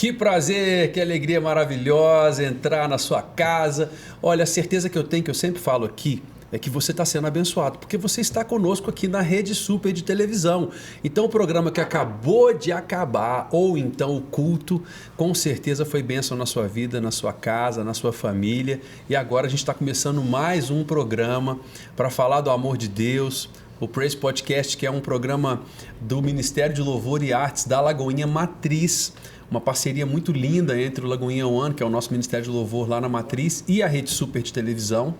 Que prazer, que alegria maravilhosa entrar na sua casa. Olha, a certeza que eu tenho, que eu sempre falo aqui, é que você está sendo abençoado, porque você está conosco aqui na Rede Super de televisão. Então o programa que acabou de acabar, ou então o culto, com certeza foi bênção na sua vida, na sua casa, na sua família. E agora a gente está começando mais um programa para falar do amor de Deus. O Praise Podcast, que é um programa do Ministério de Louvor e Artes da Lagoinha Matriz. Uma parceria muito linda entre o Lagoinha One, que é o nosso Ministério de Louvor lá na Matriz, e a Rede Super de televisão.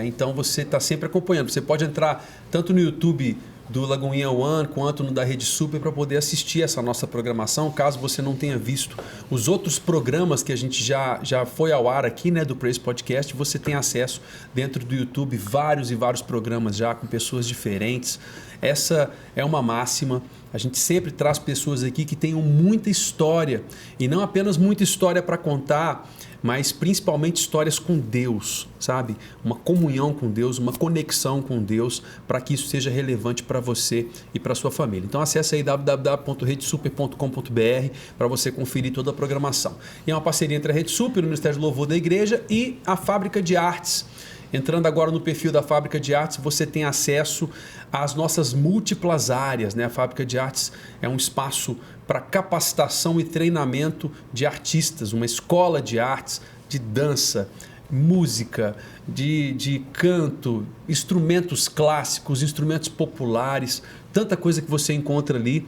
Então você está sempre acompanhando. Você pode entrar tanto no YouTube do Lagoinha One quanto no da Rede Super para poder assistir essa nossa programação, caso você não tenha visto os outros programas que a gente já foi ao ar aqui, né, do Praise Podcast. Você tem acesso dentro do YouTube vários e vários programas já com pessoas diferentes. Essa é uma máxima. A gente sempre traz pessoas aqui que tenham muita história, e não apenas muita história para contar, mas principalmente histórias com Deus, sabe? Uma comunhão com Deus, uma conexão com Deus, para que isso seja relevante para você e para sua família. Então acesse aí www.redesuper.com.br para você conferir toda a programação. E é uma parceria entre a Rede Super, o Ministério do Louvor da Igreja, e a Fábrica de Artes. Entrando agora no perfil da Fábrica de Artes, você tem acesso às nossas múltiplas áreas, né? A Fábrica de Artes é um espaço para capacitação e treinamento de artistas, uma escola de artes, de dança, música, de canto, instrumentos clássicos, instrumentos populares, tanta coisa que você encontra ali.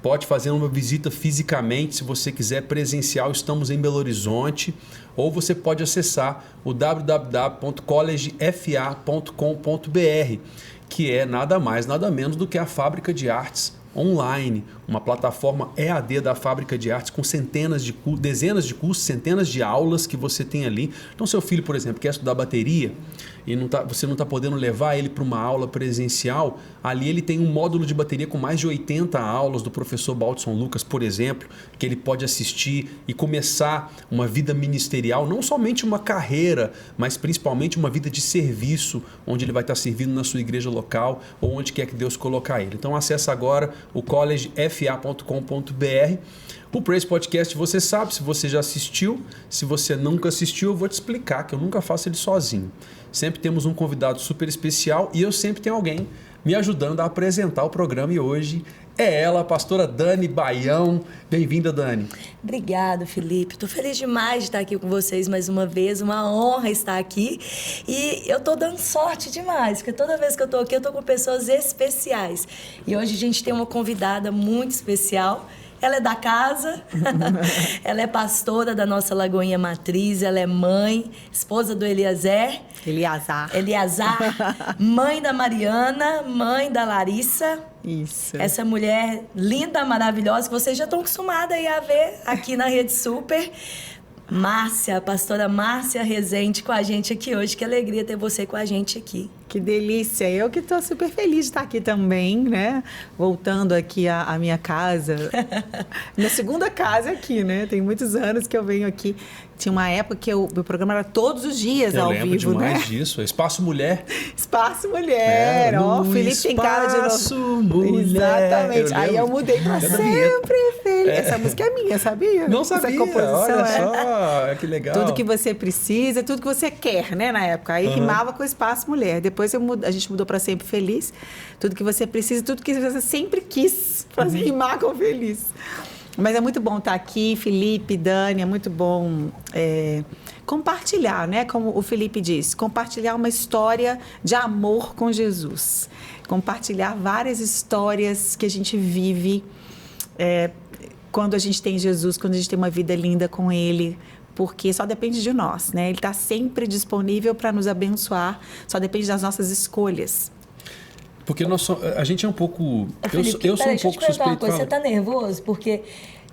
Pode fazer uma visita fisicamente, se você quiser, presencial. Estamos em Belo Horizonte. Ou você pode acessar o www.collegefa.com.br, que é nada mais, nada menos do que a Fábrica de Artes online, uma plataforma EAD da Fábrica de Artes com dezenas de cursos, centenas de aulas que você tem ali. Então, seu filho, por exemplo, quer estudar bateria e você não está podendo levar ele para uma aula presencial, ali ele tem um módulo de bateria com mais de 80 aulas do professor Baldson Lucas, por exemplo, que ele pode assistir e começar uma vida ministerial, não somente uma carreira, mas principalmente uma vida de serviço, onde ele vai estar servindo na sua igreja local ou onde quer que Deus colocar ele. Então, acessa agora o collegefa.com.br. O Praise Podcast, você sabe, se você já assistiu, se você nunca assistiu, eu vou te explicar, que eu nunca faço ele sozinho. Sempre temos um convidado super especial e eu sempre tenho alguém me ajudando a apresentar o programa, e hoje é ela, a pastora Dani Baião. Bem-vinda, Dani. Obrigada, Felipe. Estou feliz demais de estar aqui com vocês mais uma vez. Uma honra estar aqui. E eu estou dando sorte demais, porque toda vez que eu estou aqui, eu estou com pessoas especiais. E hoje a gente tem uma convidada muito especial. Ela é da casa, ela é pastora da nossa Lagoinha Matriz, ela é mãe, esposa do Eleazar, mãe da Mariana, mãe da Larissa. Isso. Essa mulher linda, maravilhosa, que vocês já estão acostumados aí a ver aqui na Rede Super. Márcia, a pastora Márcia Rezende com a gente aqui hoje. Que alegria ter você com a gente aqui. Que delícia. Eu que estou super feliz de estar aqui também, né? Voltando aqui à minha casa. Minha segunda casa aqui, né? Tem muitos anos que eu venho aqui. Tinha uma época que o programa era todos os dias ao vivo, né? Eu lembro demais disso. Espaço Mulher. Espaço Mulher. Ó, o Felipe tem cara de novo. Espaço Mulher. Exatamente. Aí eu mudei pra sempre feliz. Essa música é minha, sabia? Não sabia. Essa composição, olha só. Que legal. Tudo que você precisa, tudo que você quer, né? Na época. Aí rimava com Espaço Mulher. Depois a gente mudou para Sempre Feliz. Tudo que você precisa, tudo que você sempre quis fazer rimar com feliz. Mas é muito bom estar aqui, Felipe, Dani, é muito bom compartilhar, né? Como o Felipe disse, compartilhar uma história de amor com Jesus. Compartilhar várias histórias que a gente vive quando a gente tem Jesus, quando a gente tem uma vida linda com Ele, porque só depende de nós, né? Ele está sempre disponível para nos abençoar, só depende das nossas escolhas. Porque a gente é um pouco... Felipe, eu sou um pouco suspeito. Você está nervoso? Porque,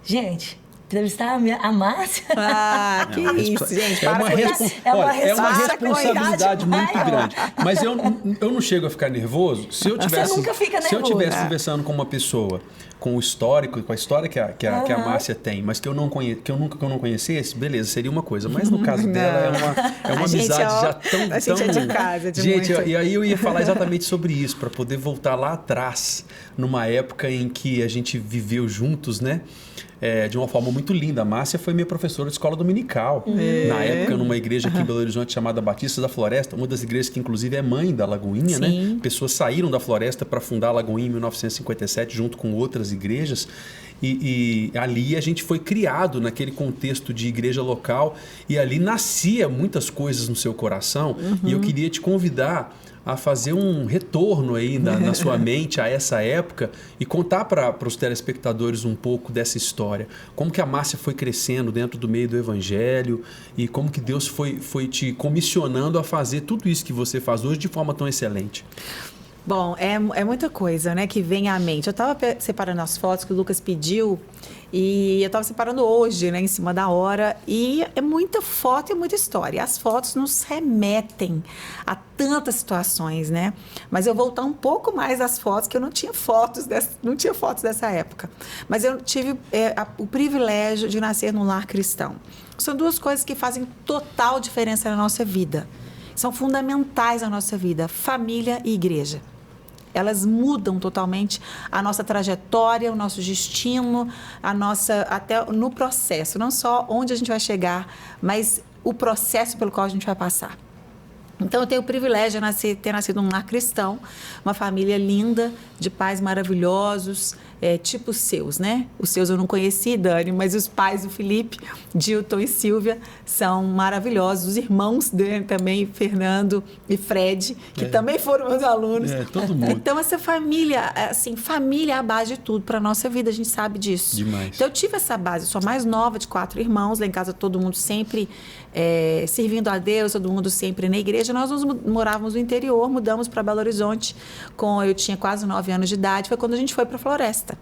gente... entrevistar a Márcia. Ah, que isso, gente. É uma responsabilidade muito grande. Mas eu não chego a ficar nervoso se eu tivesse, Você nunca fica nervoso. Se eu estivesse conversando com uma pessoa com o histórico, com a história que a Márcia tem, mas que eu não conhecesse, beleza, seria uma coisa. Mas no caso dela é uma amizade já tão... A gente é de casa, de gente, muito. E aí eu ia falar exatamente sobre isso, para poder voltar lá atrás, numa época em que a gente viveu juntos, né? De uma forma muito linda. A Márcia foi minha professora de escola dominical. Na época, numa igreja aqui em Belo Horizonte chamada Batista da Floresta, uma das igrejas que inclusive é mãe da Lagoinha, né? Pessoas saíram da Floresta para fundar a Lagoinha em 1957 junto com outras igrejas. E ali a gente foi criado naquele contexto de igreja local e ali nascia muitas coisas no seu coração. E eu queria te convidar a fazer um retorno aí na sua mente a essa época e contar para os telespectadores um pouco dessa história. Como que a Márcia foi crescendo dentro do meio do Evangelho e como que Deus foi te comissionando a fazer tudo isso que você faz hoje de forma tão excelente. Bom, é muita coisa, né, que vem à mente. Eu estava separando as fotos que o Lucas pediu e eu estava separando hoje, né, em cima da hora. E é muita foto e muita história. As fotos nos remetem a tantas situações, né? Mas eu vou voltar um pouco mais às fotos, que eu não tinha fotos dessa época. Mas eu tive o privilégio de nascer num lar cristão. São duas coisas que fazem total diferença na nossa vida. São fundamentais na nossa vida, família e igreja. Elas mudam totalmente a nossa trajetória, o nosso destino, até no processo. Não só onde a gente vai chegar, mas o processo pelo qual a gente vai passar. Então, eu tenho o privilégio de ter nascido num lar cristão, uma família linda, de pais maravilhosos, tipo os seus, né? Os seus eu não conheci, Dani, mas os pais do Felipe, Dilton e Silvia, são maravilhosos. Os irmãos dele também, Fernando e Fred, que também foram meus alunos. Todo mundo. Então, essa família, assim, família é a base de tudo para a nossa vida, a gente sabe disso. Demais. Então, eu tive essa base, eu sou a mais nova de 4 irmãos, lá em casa todo mundo sempre servindo a Deus, todo mundo sempre na igreja. Nós morávamos no interior, mudamos para Belo Horizonte, eu tinha quase 9 anos de idade, foi quando a gente foi para a Floresta.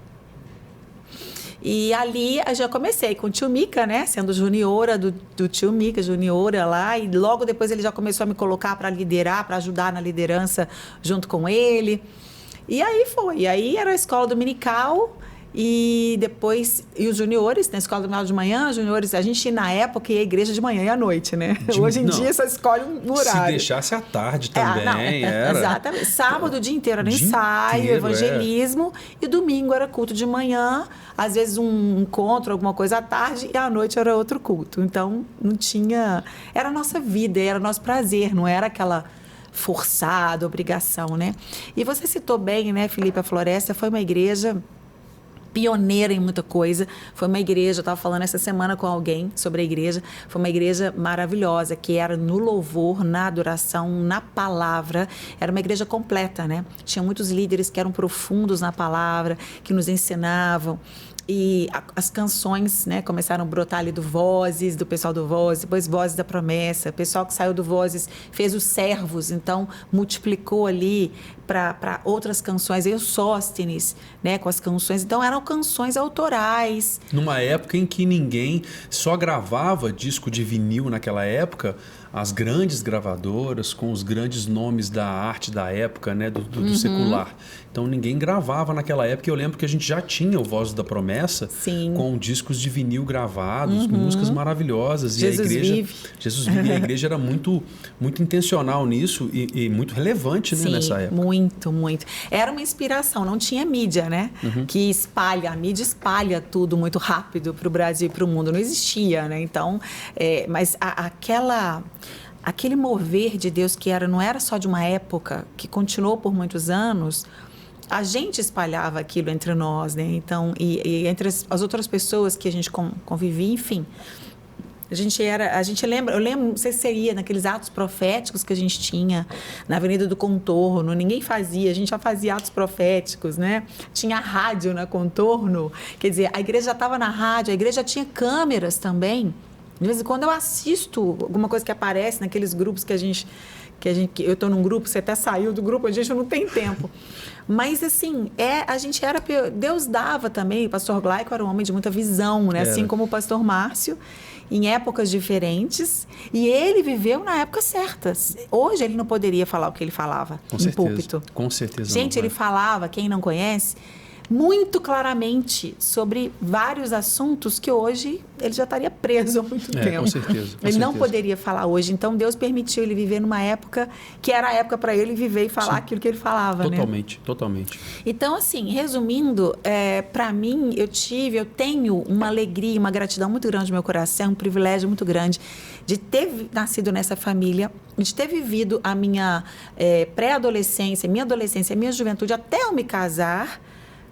E ali eu já comecei com o tio Mica, né? Sendo juniora do tio Mica, juniora lá. E logo depois ele já começou a me colocar para liderar, para ajudar na liderança junto com ele. E aí foi. E aí era a escola dominical. E depois, os juniores, na escola dominical de manhã, juniores, a gente na época ia à igreja de manhã e à noite, né? Hoje em dia só escolhe um horário. Se deixasse à tarde também, era. Exatamente. Sábado o dia inteiro era ensaio, evangelismo, e domingo era culto de manhã, às vezes um encontro, alguma coisa à tarde, e à noite era outro culto. Então, não tinha... Era a nossa vida, era o nosso prazer, não era aquela forçada, obrigação, né? E você citou bem, né, Felipe, a Floresta foi uma igreja pioneira em muita coisa. Foi uma igreja, eu estava falando essa semana com alguém sobre a igreja, foi uma igreja maravilhosa, que era no louvor, na adoração, na palavra. Era uma igreja completa, né? Tinha muitos líderes que eram profundos na palavra, que nos ensinavam. E as canções, né, começaram a brotar ali do Vozes, do pessoal do Vozes, depois Vozes da Promessa. O pessoal que saiu do Vozes fez os Servos, então multiplicou ali para outras canções, Eusóstenes, né, com as canções. Então eram canções autorais. Numa época em que ninguém só gravava disco de vinil naquela época, as grandes gravadoras com os grandes nomes da arte da época, né, do secular. Então ninguém gravava naquela época. Eu lembro que a gente já tinha o Vozes da Promessa. Sim. Com discos de vinil gravados, músicas maravilhosas. Jesus e a igreja, vive. Jesus vive. E a igreja era muito, muito intencional nisso e muito relevante, né, Sim, nessa época. Muito, muito. Era uma inspiração, não tinha mídia, né? Que espalha, a mídia espalha tudo muito rápido para o Brasil e para o mundo. Não existia, né? Então, mas aquele mover de Deus que não era só de uma época, que continuou por muitos anos, a gente espalhava aquilo entre nós, né? Então, e entre as outras pessoas que a gente convivia, enfim. Eu lembro, não sei se seria naqueles atos proféticos que a gente tinha na Avenida do Contorno, ninguém fazia, a gente já fazia atos proféticos, né? Tinha rádio na Contorno, quer dizer, a igreja já estava na rádio, a igreja tinha câmeras também. De vez em quando eu assisto alguma coisa que aparece naqueles grupos que eu estou num grupo, você até saiu do grupo, a gente não tem tempo. Mas, assim, Deus dava também, o pastor Glaico era um homem de muita visão, né? Assim como o pastor Márcio, em épocas diferentes, e ele viveu na época certa. Hoje ele não poderia falar o que ele falava púlpito. Com certeza. Gente, ele falava, quem não conhece, muito claramente sobre vários assuntos que hoje ele já estaria preso há muito tempo. Com certeza. Ele não poderia falar hoje. Então, Deus permitiu ele viver numa época que era a época para ele viver e falar aquilo que ele falava, Totalmente, né? Totalmente. Então, assim, resumindo, para mim, eu tenho uma alegria, uma gratidão muito grande no meu coração, um privilégio muito grande de ter nascido nessa família, de ter vivido a minha pré-adolescência, minha adolescência, minha juventude, até eu me casar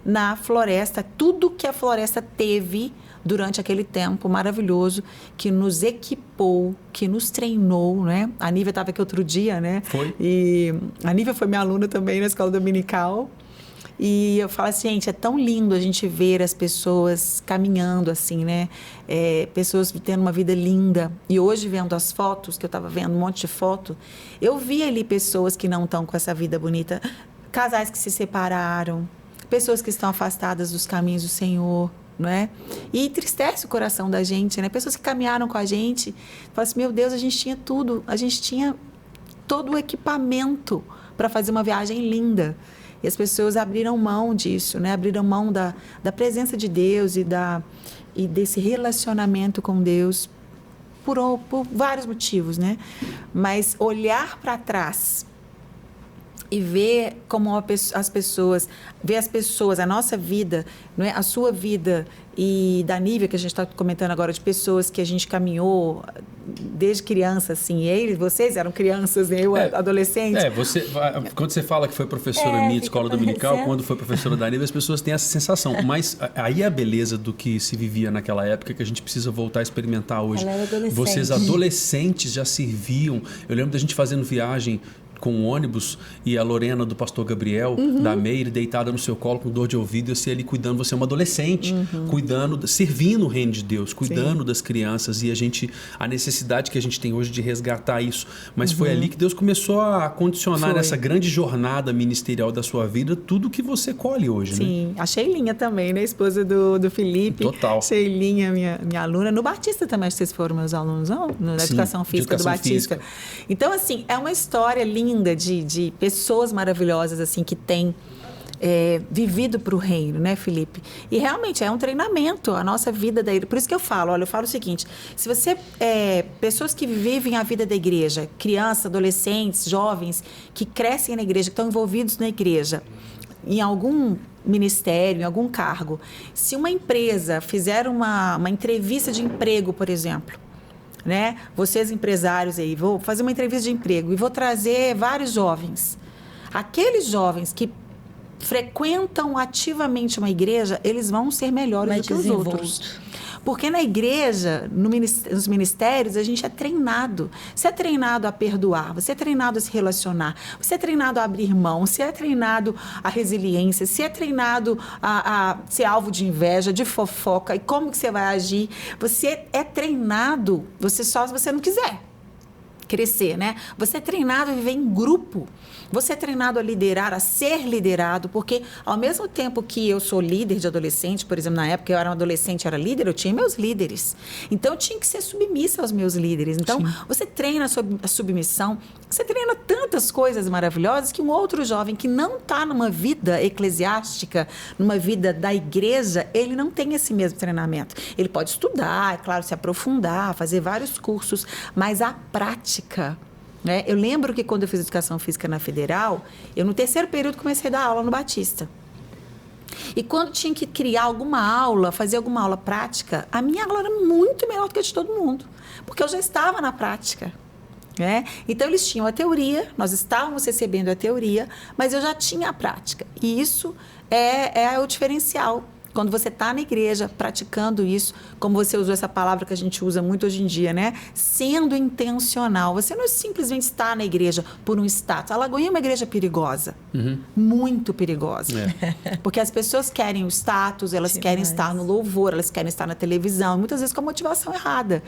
na floresta, tudo que a floresta teve durante aquele tempo maravilhoso, que nos equipou, que nos treinou, né? A Nívia estava aqui outro dia, né? Foi. E a Nívia foi minha aluna também na escola dominical. E eu falo assim, gente, é tão lindo a gente ver as pessoas caminhando assim, né? Pessoas tendo uma vida linda. E hoje, vendo as fotos, que eu estava vendo um monte de foto, eu vi ali pessoas que não estão com essa vida bonita, casais que se separaram, pessoas que estão afastadas dos caminhos do Senhor, não é? E entristece o coração da gente, né? Pessoas que caminharam com a gente, falam assim, meu Deus, a gente tinha tudo, a gente tinha todo o equipamento para fazer uma viagem linda. E as pessoas abriram mão disso, né? Abriram mão da presença de Deus e desse relacionamento com Deus por vários motivos, né? Mas olhar para trás e ver como as pessoas, a nossa vida, não é? A sua vida e da Nívia, que a gente está comentando agora, de pessoas que a gente caminhou desde criança, assim, vocês eram crianças, né? Eu adolescente. Quando você fala que foi professora minha de escola dominical, quando foi professora da Nívia, as pessoas têm essa sensação. Mas aí é a beleza do que se vivia naquela época, que a gente precisa voltar a experimentar hoje. Ela era adolescente. Vocês adolescentes já serviam. Eu lembro da gente fazendo viagem com um ônibus e a Lorena do pastor Gabriel, da Meire, deitada no seu colo com dor de ouvido, e você ali cuidando, você é uma adolescente, cuidando, servindo o reino de Deus, cuidando das crianças, e a necessidade que a gente tem hoje de resgatar isso. Mas foi ali que Deus começou a condicionar nessa grande jornada ministerial da sua vida, tudo que você colhe hoje, né? Sim, a Sheilinha também, né? Esposa do Felipe. Total. Sheilinha, minha aluna. No Batista também, vocês foram meus alunos, não? Na Educação Física do Batista. Então, assim, é uma história linda de pessoas maravilhosas, assim, que têm vivido para o reino, né, Felipe? E realmente é um treinamento, a nossa vida da igreja. Por isso que eu falo o seguinte, se você, pessoas que vivem a vida da igreja, crianças, adolescentes, jovens, que crescem na igreja, que estão envolvidos na igreja, em algum ministério, em algum cargo, se uma empresa fizer uma entrevista de emprego, por exemplo, né? Vocês empresários aí, vou fazer uma entrevista de emprego e vou trazer vários jovens. Aqueles jovens que frequentam ativamente uma igreja, eles vão ser melhores do que os outros. Porque na igreja, nos ministérios, a gente é treinado. Você é treinado a perdoar, você é treinado a se relacionar, você é treinado a abrir mão, você é treinado a resiliência, você é treinado a ser alvo de inveja, de fofoca, e como que você vai agir. Você é treinado, se você não quiser crescer, né? Você é treinado a viver em grupo. Você é treinado a liderar, a ser liderado, porque ao mesmo tempo que eu sou líder de adolescente, por exemplo, na época eu era um adolescente, era líder, eu tinha meus líderes. Então, eu tinha que ser submissa aos meus líderes. Então, você treina a submissão, você treina tantas coisas maravilhosas que um outro jovem que não está numa vida eclesiástica, numa vida da igreja, ele não tem esse mesmo treinamento. Ele pode estudar, é claro, se aprofundar, fazer vários cursos, mas a prática, né? Eu lembro que quando eu fiz educação física na Federal, eu no terceiro período comecei a dar aula no Batista. E quando tinha que criar alguma aula, fazer alguma aula prática, a minha aula era muito melhor do que a de todo mundo, porque eu já estava na prática, né? Então, eles tinham a teoria, nós estávamos recebendo a teoria, mas eu já tinha a prática. E isso é o diferencial. Quando você está na igreja praticando isso, como você usou essa palavra que a gente usa muito hoje em dia, né? Sendo intencional. Você não simplesmente está na igreja por um status. A Lagoinha é uma igreja perigosa. Muito perigosa. Porque as pessoas querem o status, elas querem estar no louvor, elas querem estar na televisão, muitas vezes com a motivação errada.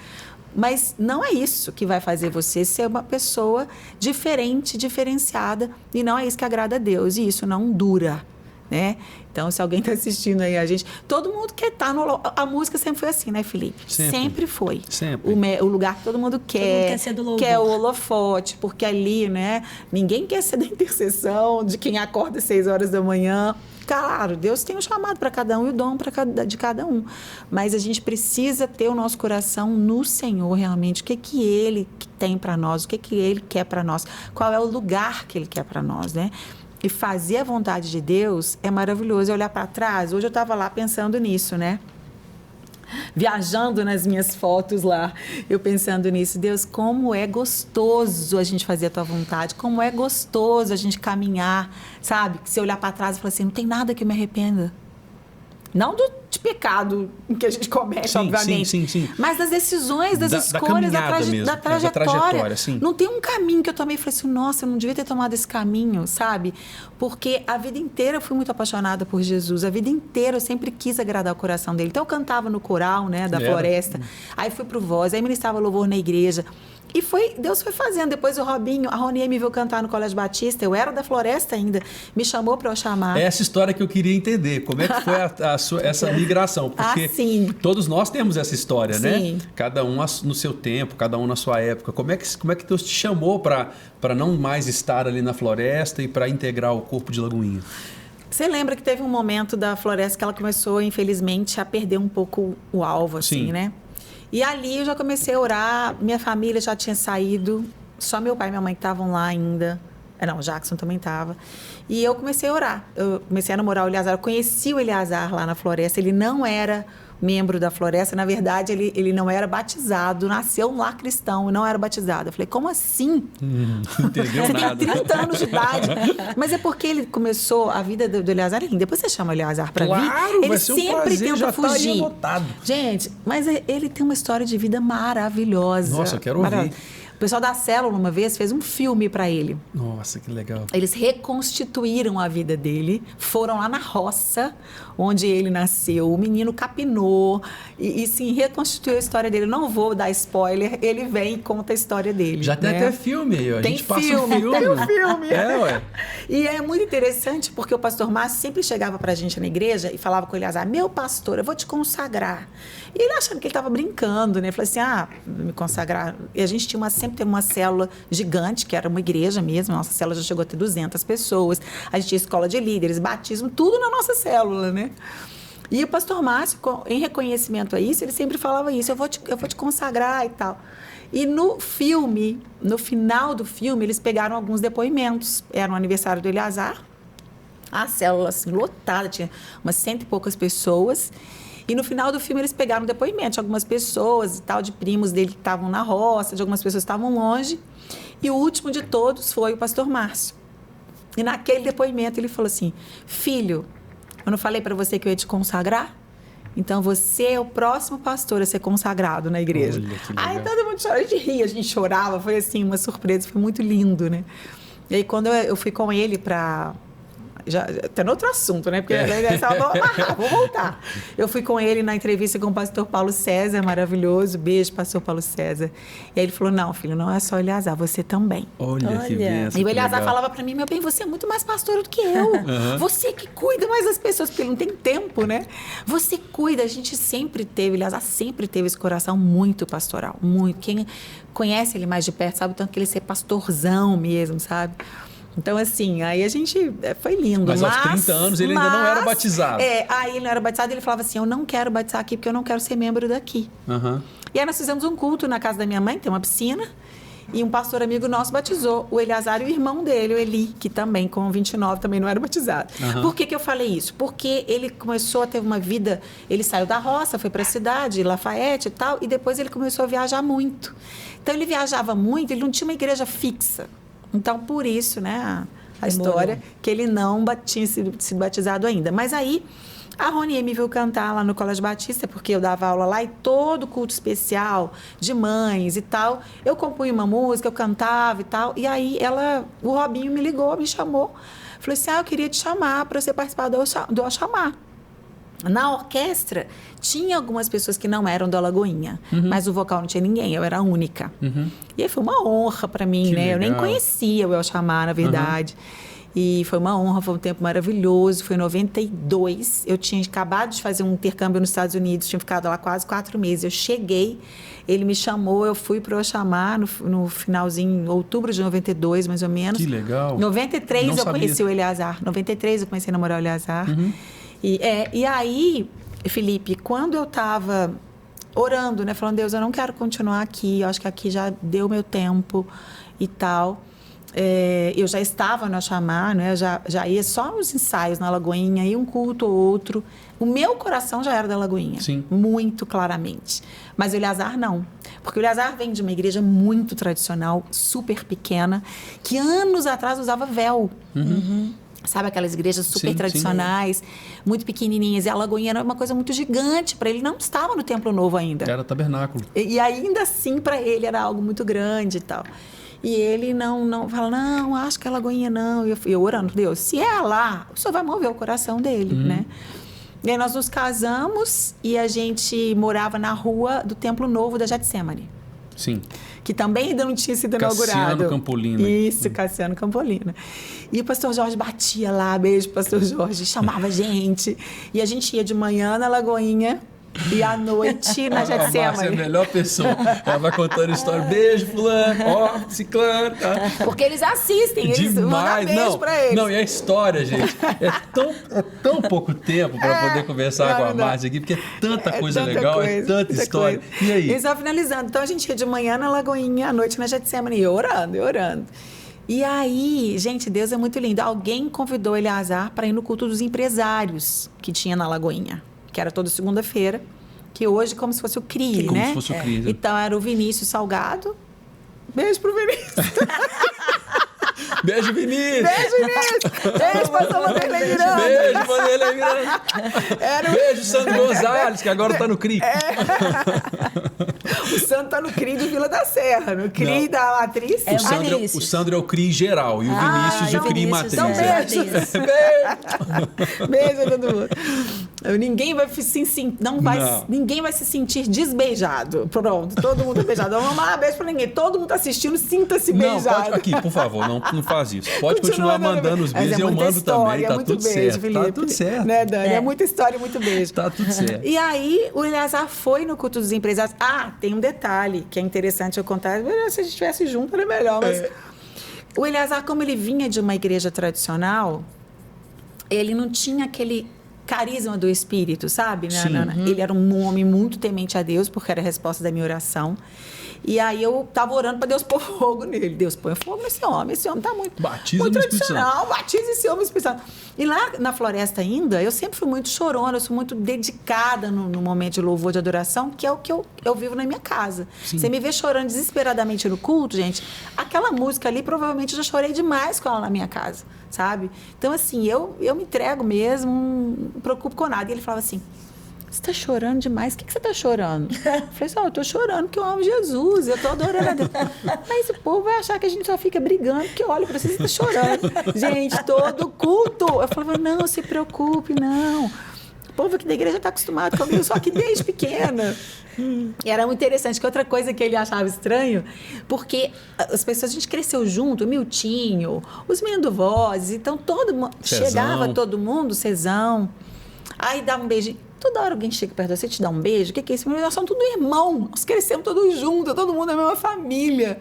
Mas não é isso que vai fazer você ser uma pessoa diferente, diferenciada, e não é isso que agrada a Deus, e isso não dura, né? Então, se alguém está assistindo aí a gente, todo mundo quer estar no... A música sempre foi assim, né, Felipe? Sempre foi. Sempre. O lugar que todo mundo quer. Todo mundo quer ser do louvor. Quer o holofote, porque ali, né? Ninguém quer ser da intercessão, de quem acorda às 6 horas da manhã. Claro, Deus tem um chamado para cada um e o dom de cada um. Mas a gente precisa ter o nosso coração no Senhor, realmente. O que Ele tem para nós, o que Ele quer para nós, qual é o lugar que Ele quer para nós, né? E fazer a vontade de Deus é maravilhoso. Olhar para trás, hoje eu estava lá pensando nisso, né? Viajando nas minhas fotos lá, eu pensando nisso. Deus, como é gostoso a gente fazer a tua vontade, como é gostoso a gente caminhar, sabe? Se eu olhar para trás e falar assim, não tem nada que eu me arrependa. Não de pecado que a gente comete, obviamente. Sim. Mas das decisões, das escolhas, da trajetória. Sim. Não tem um caminho que eu tomei e falei assim, nossa, eu não devia ter tomado esse caminho, sabe? Porque a vida inteira eu fui muito apaixonada por Jesus. A vida inteira eu sempre quis agradar o coração dele. Então eu cantava no coral, né, da Floresta. Aí fui pro Voz, aí ministrava louvor na igreja. E Deus foi fazendo. Depois a Ronier me viu cantar no Colégio Batista. Eu era da Floresta ainda. Me chamou para eu chamar. É essa história que eu queria entender. Como é que foi essa migração? Porque todos nós temos essa história, né? Cada um no seu tempo, cada um na sua época. Como é que Deus te chamou para não mais estar ali na Floresta e para integrar o corpo de Lagoinha? Você lembra que teve um momento da Floresta que ela começou, infelizmente, a perder um pouco o alvo, assim, né? E ali eu já comecei a orar, minha família já tinha saído, só meu pai e minha mãe estavam lá ainda. Não, o Jackson também estava. E eu comecei a orar. Eu comecei a namorar o Eleazar. Eu conheci o Eleazar lá na Floresta. Ele não era membro da Floresta. Na verdade, ele não era batizado. Nasceu um lar cristão e não era batizado. Eu falei, como assim? Não entendeu nada. Tem 30 anos de idade. Mas é porque ele começou a vida do Eleazar. Depois você chama o Eleazar para vir. Ele vai ser um sempre prazer, tenta já fugir. Tá aí anotado. Gente, mas ele tem uma história de vida maravilhosa. Nossa, eu quero ouvir. O pessoal da Célula, uma vez, fez um filme para ele. Nossa, que legal. Eles reconstituíram a vida dele, foram lá na roça, onde ele nasceu. O menino capinou e sim, reconstituiu a história dele. Não vou dar spoiler, ele vem e conta a história dele. Já tem até filme aí, ó. A gente passa um filme. Tem um filme. Ué. E é muito interessante, porque o pastor Márcio sempre chegava pra gente na igreja e falava com o Eleazar, meu pastor, eu vou te consagrar. E ele achando que ele estava brincando, né? Ele falou assim, me consagrar. E a gente sempre teve uma célula gigante, que era uma igreja mesmo. Nossa célula já chegou a ter 200 pessoas. A gente tinha escola de líderes, batismo, tudo na nossa célula, né? E o pastor Márcio, em reconhecimento a isso, ele sempre falava isso, eu vou te consagrar e tal. E no filme, no final do filme, eles pegaram alguns depoimentos. Era um aniversário do Eleazar, a célula assim, lotada, tinha umas 100 e poucas pessoas. E no final do filme eles pegaram depoimento de algumas pessoas e tal, de primos dele que estavam na roça, de algumas pessoas que estavam longe. E o último de todos foi o pastor Márcio. E naquele depoimento ele falou assim, filho, eu não falei para você que eu ia te consagrar? Então você é o próximo pastor a ser consagrado na igreja. Olha, que legal. Aí todo mundo chorou de rir, a gente chorava, foi assim, uma surpresa, foi muito lindo, né? E aí quando eu fui com ele para... Já tá no outro assunto, né? Porque vou voltar. Eu fui com ele na entrevista com o pastor Paulo César, maravilhoso. Beijo, pastor Paulo César. E aí ele falou, não, filho, não é só o Eleazar, você também. Olha que benção. E o Eleazar falava pra mim, meu bem, você é muito mais pastor do que eu. Você que cuida mais das pessoas, porque ele não tem tempo, né? Você cuida, a gente sempre teve, o Eleazar sempre teve esse coração muito pastoral, muito. Quem conhece ele mais de perto sabe o tanto que ele ser pastorzão mesmo, sabe? Então, assim, aí a gente... Foi lindo. Mas aos 30 anos ele ainda não era batizado. Aí ele não era batizado e ele falava assim, eu não quero batizar aqui porque eu não quero ser membro daqui. E aí nós fizemos um culto na casa da minha mãe, tem uma piscina, e um pastor amigo nosso batizou o Eleazar e o irmão dele, o Eli, que também, com 29, também não era batizado. Por que eu falei isso? Porque ele começou a ter uma vida... Ele saiu da roça, foi para a cidade, Lafayette e tal, e depois ele começou a viajar muito. Então, ele viajava muito, ele não tinha uma igreja fixa. Então, por isso, né, a história, que ele não tinha sido batizado ainda. Mas aí, a Ronier me viu cantar lá no Colégio Batista, porque eu dava aula lá, e todo culto especial de mães e tal, eu compunha uma música, eu cantava e tal, e aí o Robinho me ligou, me chamou, falou assim, eu queria te chamar para você participar do Achamar. Na orquestra, tinha algumas pessoas que não eram da Lagoinha, mas o vocal não tinha ninguém, eu era a única. E aí foi uma honra para mim, né? Eu nem conhecia o El Chamar, na verdade. E foi uma honra, foi um tempo maravilhoso. Foi em 92. Eu tinha acabado de fazer um intercâmbio nos Estados Unidos, tinha ficado lá quase 4 meses. Eu cheguei, ele me chamou, eu fui para o Oxamá no finalzinho, em outubro de 92, mais ou menos. Que legal. Em 93 Não eu sabia. conheci o Eleazar. 93 eu comecei a namorar o Eleazar. E aí, Felipe, quando eu estava orando, né, falando, Deus, eu não quero continuar aqui, eu acho que aqui já deu meu tempo e tal. Eu já estava no Oxamá, né, já ia só nos ensaios na Lagoinha, ia um culto ou outro. O meu coração já era da Lagoinha, Sim. muito claramente. Mas o Eleazar não, porque o Eleazar vem de uma igreja muito tradicional, super pequena, que anos atrás usava véu. Sabe aquelas igrejas super tradicionais, muito pequenininhas. E a Lagoinha era uma coisa muito gigante para ele. Não estava no Templo Novo ainda. Era tabernáculo. E ainda assim, para ele, era algo muito grande e tal. E ele não fala, não, acho que é Lagoinha não. E eu orando, Deus, se é lá, o Senhor vai mover o coração dele, né? E aí nós nos casamos e a gente morava na rua do Templo Novo da Getsemane. Sim. Que também ainda não tinha sido inaugurado. Cassiano Campolina. Isso, Cassiano Campolina. E o pastor Jorge batia lá, beijo, pastor Jorge, chamava a gente. E a gente ia de manhã na Lagoinha e à noite na A Márcia é a Getsemane. melhor pessoa. Ela vai contando história. Beijo, fulano. Ó, ciclano, tá? Porque eles assistem, eles mandam beijo pra eles. Não, e a história, gente, é tão pouco tempo para poder conversar com a Márcia aqui, porque é tanta coisa tanta legal, coisa, é tanta história. coisa. E aí? E só finalizando. Então, a gente ia de manhã na Lagoinha, à noite na Getsemane. E eu orando. E aí, gente, Deus é muito lindo. Alguém convidou o Eleazar para ir no culto dos empresários que tinha na Lagoinha, que era toda segunda-feira, que hoje é como se fosse o CRI, Como né? se fosse o CRI. Então, era o Vinícius Salgado. Beijo pro Vinícius. Beijo, Vinícius! Beijo, Vinícius! Beijo, pastor Vanderlei Miranda! Beijo, Vanderlei Miranda! Beijo, Sandro Gonzalez, que agora tá no CRI. O Sandro tá no CRI do Vila da Serra, no CRI Não. da Matriz. O Sandro é o CRI geral e o Vinícius e o o CRI Vinícius matriz. é Beijo. Beijo. Beijo a todo mundo. Ninguém vai Não. ninguém vai se sentir desbeijado. Pronto, todo mundo é beijado. Não vamos mandar beijo pra ninguém. Todo mundo tá assistindo, sinta-se Não, beijado. pode aqui, por favor, não faz isso. Pode Continua continuar mandando os beijos e eu mando também, tá muito tudo beijo, certo. Felipe. Tá tudo certo. Né, Dani? É muita história e muito beijo. Tá tudo certo. E aí, o Eleazar foi no culto dos empresários. Ah, tem um detalhe que é interessante eu contar. Se a gente estivesse junto, era melhor, mas... O Eleazar, como ele vinha de uma igreja tradicional, ele não tinha aquele carisma do Espírito, sabe? Sim. Ele era um homem muito temente a Deus, porque era a resposta da minha oração. E aí eu tava orando para Deus pôr fogo nele. Deus, põe fogo nesse homem tá muito, Batiza muito no Espírito tradicional. Batiza esse homem no Espírito Santo. E lá na floresta ainda, eu sempre fui muito chorona, eu sou muito dedicada no momento de louvor, de adoração, que é o que eu vivo na minha casa. Sim. Você me vê chorando desesperadamente no culto, gente, aquela música ali, provavelmente eu já chorei demais com ela na minha casa, sabe? Então, assim, eu me entrego mesmo, não me preocupo com nada. E ele falava assim, você tá chorando demais, o que você tá chorando? Eu falei assim, eu tô chorando porque eu amo Jesus, eu tô adorando a Deus. Mas o povo vai achar que a gente só fica brigando, porque olha pra você tá chorando. Gente, todo culto. Eu falava, não se preocupe, não. O povo aqui da igreja tá acostumado comigo, só que desde pequena. E era muito interessante, que outra coisa que ele achava estranho, porque as pessoas, a gente cresceu junto, o Miltinho, os meninos do Vozes, então chegava todo mundo, Cezão, aí dava um beijinho. Toda hora alguém chega perto de você e te dá um beijo. O que é isso? Nós somos tudo irmão. Nós crescemos todos juntos, todo mundo é a mesma família.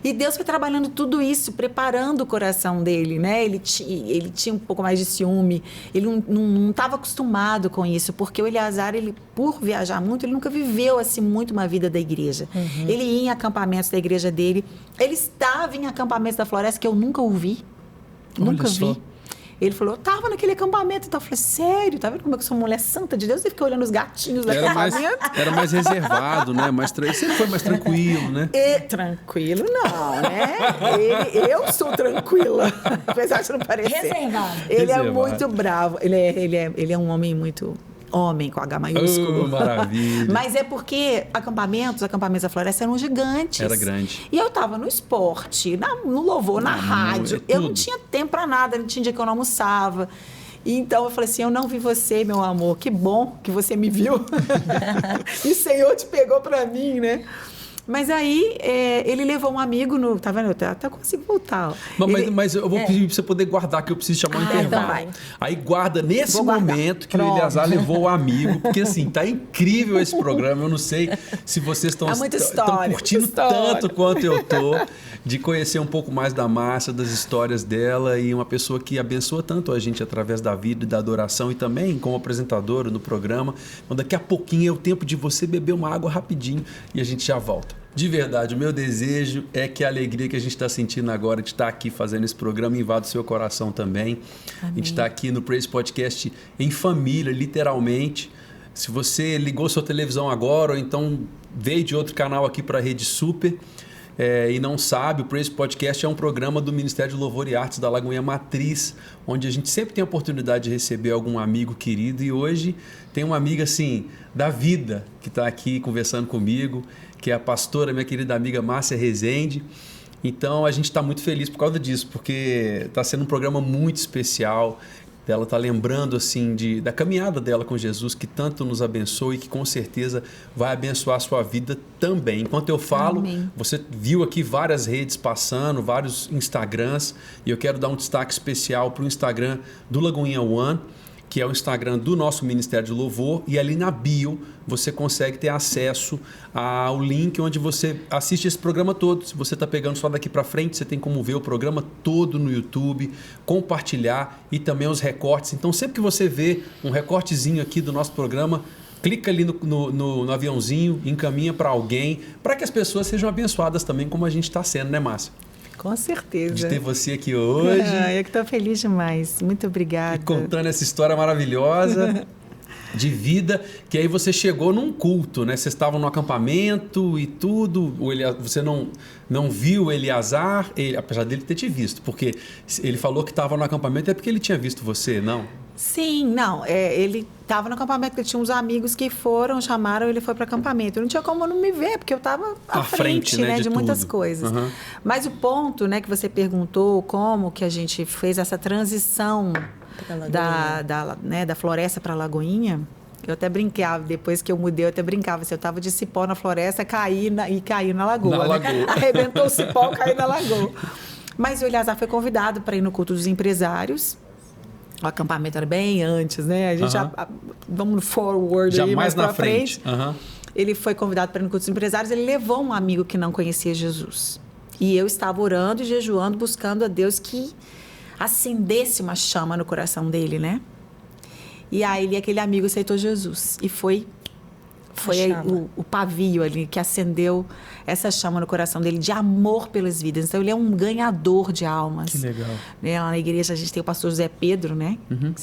E Deus foi trabalhando tudo isso, preparando o coração dele, né? Ele tinha um pouco mais de ciúme. Ele não estava acostumado com isso, porque o Eleazar, ele, por viajar muito, ele nunca viveu assim muito uma vida da igreja. Ele ia em acampamentos da igreja dele. Ele estava em acampamentos da floresta que eu nunca ouvi. Nunca vi. Ele falou, eu tava naquele acampamento. Então eu falei, sério? Tá vendo como é que eu sou mulher santa de Deus? Ele fica olhando os gatinhos do acampamento. Era mais reservado, né? Sempre foi mais tranquilo, né? Tranquilo não, né? Eu sou tranquila, apesar de não parecer. Reservado. Ele Reservado. é muito bravo. Ele é um homem muito... Homem, com H maiúsculo. Maravilha. Mas é porque os acampamentos da floresta eram gigantes. Era grande. E eu tava no esporte, no louvor, na rádio. Eu não tinha tempo pra nada, não tinha dia que eu não almoçava. Então eu falei assim, eu não vi você, meu amor. Que bom que você me viu. E o Senhor te pegou pra mim, né? Mas aí, ele levou um amigo no... Tá vendo? Eu até consigo voltar. Ó. Mas eu vou pedir pra você poder guardar, que eu preciso chamar um intervalo. Então vai. Aí guarda nesse momento que o Eleazar levou o amigo, porque assim, tá incrível esse programa. Eu não sei se vocês estão curtindo tanto quanto eu tô, de conhecer um pouco mais da Márcia, das histórias dela, e uma pessoa que abençoa tanto a gente através da vida e da adoração, e também como apresentadora no programa. Então daqui a pouquinho é o tempo de você beber uma água rapidinho e a gente já volta. De verdade, o meu desejo é que a alegria que a gente está sentindo agora de estar aqui fazendo esse programa invada o seu coração também. Amém. A gente está aqui no Praise Podcast em família, literalmente. Se você ligou sua televisão agora ou então veio de outro canal aqui para a Rede Super e não sabe, o Praise Podcast é um programa do Ministério de Louvor e Artes da Lagoinha Matriz, onde a gente sempre tem a oportunidade de receber algum amigo querido, e hoje tem uma amiga assim da vida que está aqui conversando comigo, que é a pastora, minha querida amiga Márcia Rezende. Então a gente está muito feliz por causa disso, porque está sendo um programa muito especial. Ela está lembrando assim da caminhada dela com Jesus, que tanto nos abençoa e que com certeza vai abençoar a sua vida também. Enquanto eu falo, Amém. Você viu aqui várias redes passando, vários Instagrams, e eu quero dar um destaque especial para o Instagram do Lagoinha One, que é o Instagram do nosso Ministério de Louvor, e ali na bio você consegue ter acesso ao link onde você assiste esse programa todo. Se você está pegando só daqui para frente, você tem como ver o programa todo no YouTube, compartilhar e também os recortes. Então, sempre que você vê um recortezinho aqui do nosso programa, clica ali no aviãozinho, encaminha para alguém, para que as pessoas sejam abençoadas também, como a gente está sendo, né, Márcia? Com certeza. De ter você aqui hoje. Eu que estou feliz demais. Muito obrigada. E contando essa história maravilhosa de vida, que aí você chegou num culto, né? Vocês estavam no acampamento e tudo. Você não viu o Eleazar, apesar dele ter te visto, porque ele falou que estava no acampamento, é porque ele tinha visto você, não? Sim, não. Ele estava no acampamento, ele tinha uns amigos que chamaram, ele foi para o acampamento. Eu não tinha como não me ver, porque eu estava à frente, né, de muitas coisas. Uhum. Mas o ponto, né, que você perguntou, como que a gente fez essa transição da floresta para a Lagoinha, eu até brincava, depois que eu mudei, eu até brincava, se eu estava de cipó na floresta, caí na lagoa. Né? Arrebentou o cipó, caiu na lagoa. Mas o Eleazar foi convidado para ir no culto dos empresários. O acampamento era bem antes, né? A gente vamos no forward já aí, mais pra na frente. Ele foi convidado para ir no culto dos empresários, ele levou um amigo que não conhecia Jesus. E eu estava orando e jejuando, buscando a Deus que acendesse uma chama no coração dele, né? E aí aquele amigo aceitou Jesus. E foi o pavio ali que acendeu essa chama no coração dele de amor pelas vidas. Então, ele é um ganhador de almas. Que legal. Lá na igreja, a gente tem o pastor José Pedro, né? Uhum.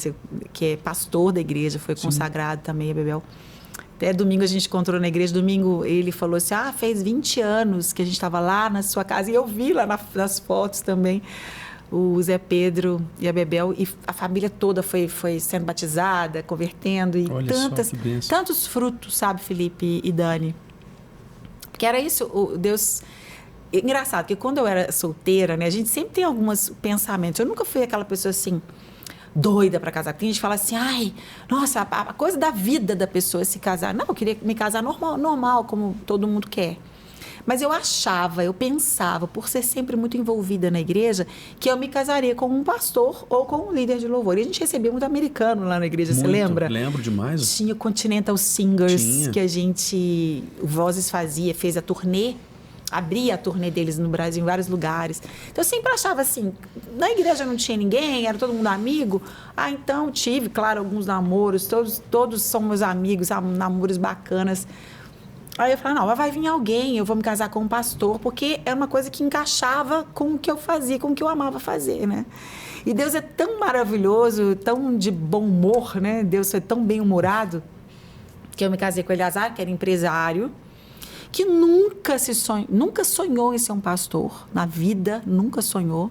Que é pastor da igreja, foi consagrado também, a Bebel. Até domingo a gente encontrou na igreja. Domingo ele falou assim, fez 20 anos que a gente estava lá na sua casa. E eu vi lá nas fotos também o Zé Pedro e a Bebel, e a família toda foi sendo batizada, convertendo, e tantos frutos, sabe, Felipe e Dani? Porque era isso, Deus... Engraçado, porque quando eu era solteira, né, a gente sempre tem alguns pensamentos. Eu nunca fui aquela pessoa assim, doida para casar. Porque a gente fala assim, nossa, a coisa da vida da pessoa é se casar. Não, eu queria me casar normal, como todo mundo quer. Mas eu pensava, por ser sempre muito envolvida na igreja, que eu me casaria com um pastor ou com um líder de louvor. E a gente recebia muito americano lá na igreja, você lembra? Lembro demais. Tinha Continental Singers, que a gente, Vozes fez a turnê, abria a turnê deles no Brasil, em vários lugares. Então, eu sempre achava assim, na igreja não tinha ninguém, era todo mundo amigo. Então, tive, claro, alguns namoros, todos são meus amigos, namoros bacanas. Aí eu falei, não, vai vir alguém, eu vou me casar com um pastor, porque era uma coisa que encaixava com o que eu fazia, com o que eu amava fazer, né? E Deus é tão maravilhoso, tão de bom humor, né? Deus é tão bem-humorado, que eu me casei com o Eleazar, que era empresário, que nunca sonhou em ser um pastor, na vida, nunca sonhou,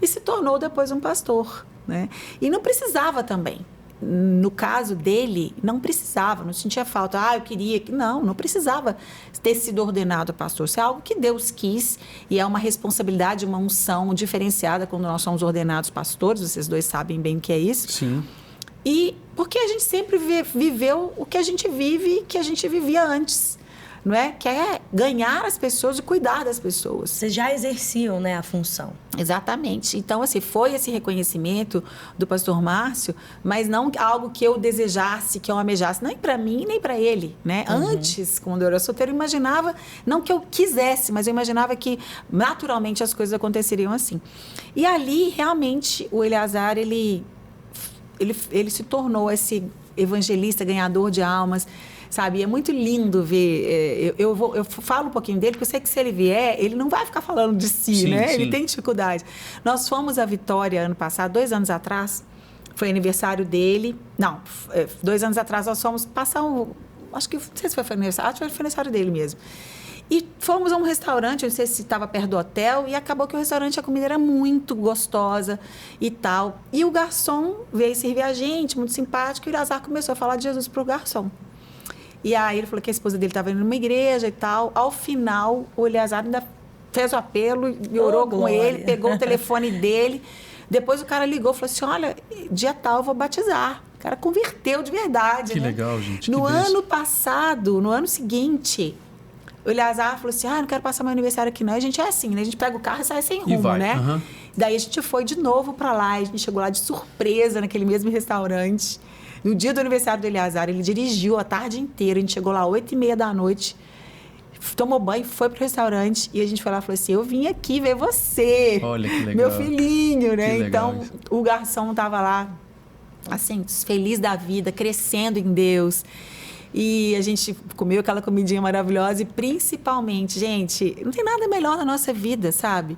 e se tornou depois um pastor, né? E não precisava também. No caso dele, não precisava, não sentia falta. Eu queria que... Não precisava ter sido ordenado pastor. Isso é algo que Deus quis e é uma responsabilidade, uma unção diferenciada quando nós somos ordenados pastores. Vocês dois sabem bem o que é isso. Sim. E porque a gente sempre viveu o que a gente vive e que a gente vivia antes, não é? Quer ganhar as pessoas e cuidar das pessoas. Vocês já exerciam, né, a função. Exatamente. Então, assim, foi esse reconhecimento do pastor Márcio, mas não algo que eu desejasse, que eu almejasse, nem para mim, nem para ele, né? Antes, quando eu era solteiro, eu imaginava, não que eu quisesse, mas eu imaginava que naturalmente as coisas aconteceriam assim. E ali, realmente, o Eleazar, ele se tornou esse evangelista, ganhador de almas, sabe? É muito lindo ver. Eu falo um pouquinho dele, porque eu sei que se ele vier, ele não vai ficar falando de si, sim, né? sim. Ele tem dificuldade. Nós fomos à Vitória ano passado, 2 anos atrás, foi aniversário dele. Não, 2 anos atrás nós fomos passar acho que, não sei se foi aniversário, acho que foi aniversário dele mesmo. E fomos a um restaurante, eu não sei se estava perto do hotel, e acabou que o restaurante, a comida era muito gostosa e tal. E o garçom veio servir a gente, muito simpático, e o Eleazar começou a falar de Jesus para o garçom. E aí ele falou que a esposa dele estava indo numa igreja e tal. Ao final, o Eleazar ainda fez o apelo e orou com ele, pegou o telefone dele. Depois o cara ligou e falou assim, olha, dia tal eu vou batizar. O cara converteu de verdade. Que né? legal, gente. No que bênção. ano passado, no ano seguinte, o Eleazar falou assim, não quero passar meu aniversário aqui não. E a gente é assim, né? A gente pega o carro e sai sem rumo, vai, né? aham. Daí a gente foi de novo para lá. A gente chegou lá de surpresa naquele mesmo restaurante. No dia do aniversário do Eleazar, ele dirigiu a tarde inteira. A gente chegou lá às 8h30 da noite, tomou banho, foi pro restaurante. E a gente foi lá e falou assim, eu vim aqui ver você. Olha que legal. Meu filhinho, né? Que legal Então, isso. o garçom tava lá, assim, feliz da vida, crescendo em Deus. E a gente comeu aquela comidinha maravilhosa. E principalmente, gente, não tem nada melhor na nossa vida, sabe?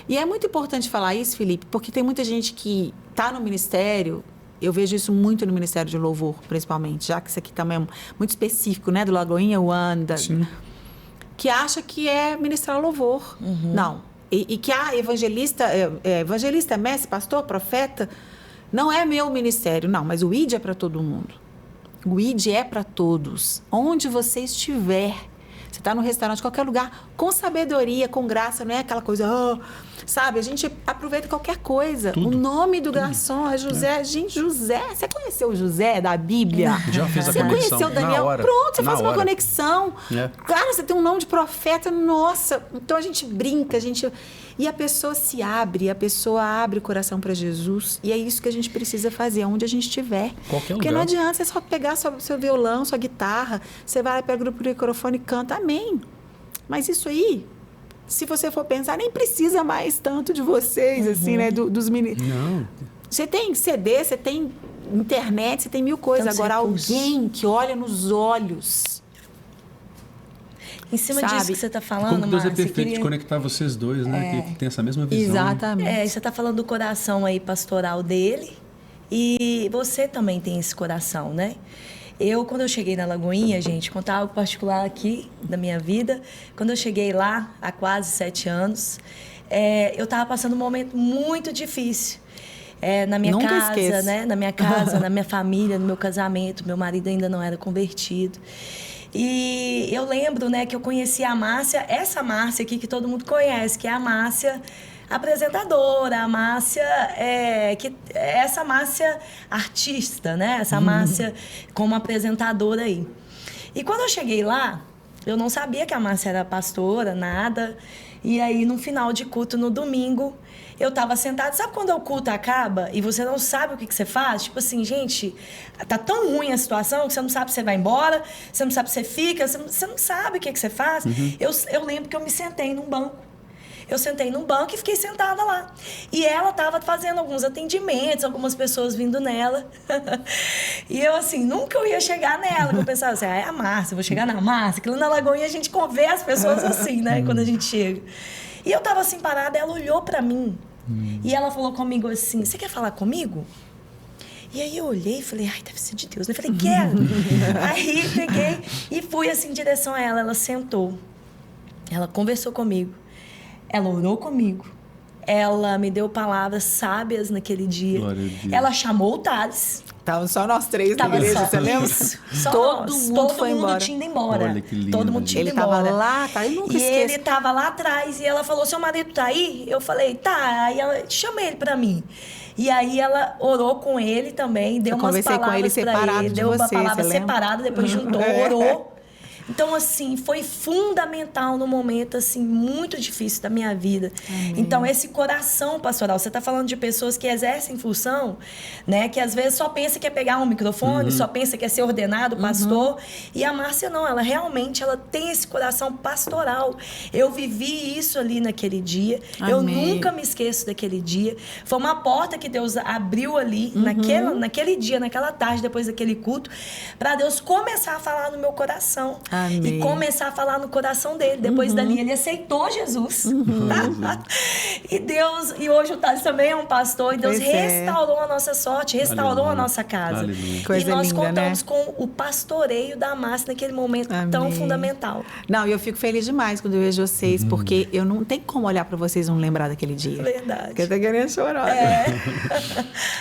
E é muito importante falar isso, Felipe, porque tem muita gente que tá no ministério. Eu vejo isso muito no Ministério de Louvor, principalmente, já que isso aqui também é muito específico, né? Do Lagoinha Wanda. Sim. Que acha que é ministrar louvor. Não. E que a evangelista, mestre, pastor, profeta, não é meu ministério. Não, mas o ID é para todo mundo. O ID é para todos. Onde você estiver. Você está no restaurante, qualquer lugar, com sabedoria, com graça, não é aquela coisa, sabe? A gente aproveita qualquer coisa. Tudo. O nome do garçom é José. Gente, José, você conheceu o José da Bíblia? Já fez a Você conexão. conheceu o Daniel? Na hora. Pronto, você Na faz uma hora. conexão. É. Cara, você tem um nome de profeta, nossa. Então a gente brinca, e a pessoa se abre, a pessoa abre o coração para Jesus. E é isso que a gente precisa fazer, onde a gente estiver. Qualquer Porque lugar. não adianta você só pegar seu violão, sua guitarra, você vai, pega o grupo do microfone e canta, amém. Mas isso aí, se você for pensar, nem precisa mais tanto de vocês, assim, né? Dos meninos. Não. Você tem CD, você tem internet, você tem mil coisas. Tantos Agora, recursos. alguém que olha nos olhos. Em cima Sabe? disso que você está falando, Como que Deus é Márcia, perfeito de conectar vocês dois, né? Que tem essa mesma visão. Exatamente. você está falando do coração aí pastoral dele e você também tem esse coração, né? Quando eu cheguei na Lagoinha, gente, contar algo particular aqui da minha vida. Quando eu cheguei lá, há quase 7 anos, eu estava passando um momento muito difícil. Na minha Nunca casa, esqueço. né? Na minha casa, na minha família, no meu casamento. Meu marido ainda não era convertido. E eu lembro, né, que eu conheci a Márcia, essa Márcia aqui que todo mundo conhece, que é a Márcia apresentadora, a Márcia, essa Márcia artista, né? Essa Márcia como apresentadora aí. E quando eu cheguei lá, eu não sabia que a Márcia era pastora, nada. E aí, no final de culto, no domingo, eu tava sentada. Sabe quando o culto acaba e você não sabe o que você faz? Tipo assim, gente, tá tão ruim a situação que você não sabe se você vai embora, você não sabe se você fica, você não sabe o que você faz. Eu lembro que eu me sentei num banco. Eu sentei num banco e fiquei sentada lá. E ela estava fazendo alguns atendimentos, algumas pessoas vindo nela. E eu, assim, nunca eu ia chegar nela. Eu pensava assim, é a Márcia, eu vou chegar na Márcia. Que lá na Lagoinha a gente vê as pessoas assim, né? Quando a gente chega. E eu estava assim parada, ela olhou para mim. E ela falou comigo assim, você quer falar comigo? E aí eu olhei e falei, ai, deve ser de Deus. Eu falei, quero. Aí peguei e fui assim em direção a ela. Ela sentou. Ela conversou comigo. Ela orou comigo. Ela me deu palavras sábias naquele dia. Glória a Deus. Ela chamou o Thales. Estavam só nós três na Tava igreja, só, você lembra? isso, só Todo nós. mundo Todo foi mundo embora. tinha ido embora. Olha que lindo, Todo mundo tinha Ele ido embora. tava lá, tá? Eu nunca E esqueço. ele tava lá atrás. E ela falou, seu marido tá aí? Eu falei, tá. Aí ela, chama ele pra mim. E aí ela orou com ele também, deu Eu umas conversei com palavras ele pra separado ele. de Deu uma você, palavra você lembra? separada, depois juntou, orou. Então, assim, foi fundamental no momento, assim, muito difícil da minha vida. Amém. Então, esse coração pastoral, você está falando de pessoas que exercem função, né? Que às vezes só pensa que é pegar um microfone, só pensa que é ser ordenado pastor. E a Márcia não, ela realmente tem esse coração pastoral. Eu vivi isso ali naquele dia. Amém. Eu nunca me esqueço daquele dia. Foi uma porta que Deus abriu ali, naquele dia, naquela tarde, depois daquele culto, para Deus começar a falar no meu coração. Amém. E começar a falar no coração dele. Depois dali, ele aceitou Jesus. E hoje o Thales também é um pastor. E Deus restaurou a nossa sorte, restaurou a nossa casa. Aleluia. Coisa e nós linda, contamos né? com o pastoreio da Márcia naquele momento tão Amém. fundamental. Não, e eu fico feliz demais quando eu vejo vocês, porque eu não tenho como olhar para vocês e não lembrar daquele dia. Verdade. Porque eu tô querendo chorar.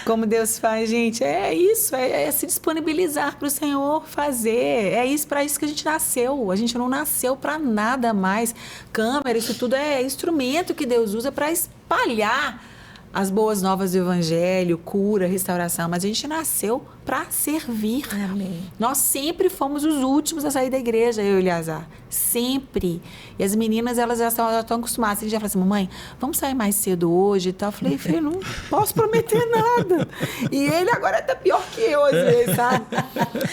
Como Deus faz, gente. É isso, é se disponibilizar para o Senhor fazer. É isso, para isso que a gente nasceu. A gente não nasceu para nada mais. Câmera, isso tudo é instrumento que Deus usa para espalhar as boas novas do Evangelho, cura, restauração. Mas a gente nasceu para servir. Amém. Nós sempre fomos os últimos a sair da igreja, eu e o Eleazar. Sempre. E as meninas, elas já estão acostumadas. Eles já falam assim, mamãe, vamos sair mais cedo hoje e tal. Eu falei, filho, não posso prometer nada. E ele agora tá pior que eu, às vezes, sabe?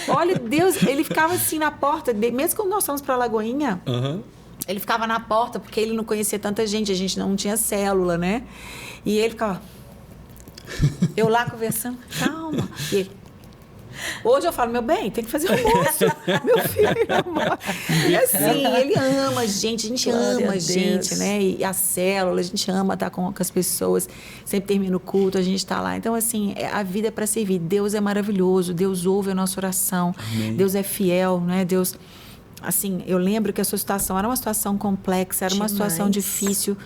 Olha, Deus, ele ficava assim na porta, mesmo quando nós fomos para Lagoinha, ele ficava na porta, porque ele não conhecia tanta gente, a gente não tinha célula, né? E ele ficava... Eu lá conversando, calma. E ele... Hoje eu falo, meu bem, tem que fazer almoço. Meu filho, amor. E assim, ele ama a gente Glória ama a a gente, Deus. né? E a célula, a gente ama estar com as pessoas. Sempre termina o culto, a gente está lá. Então, assim, a vida é para servir. Deus é maravilhoso, Deus ouve a nossa oração. Amém. Deus é fiel, né? Deus... Assim, eu lembro que a sua situação era uma situação complexa, era uma Demais. situação difícil.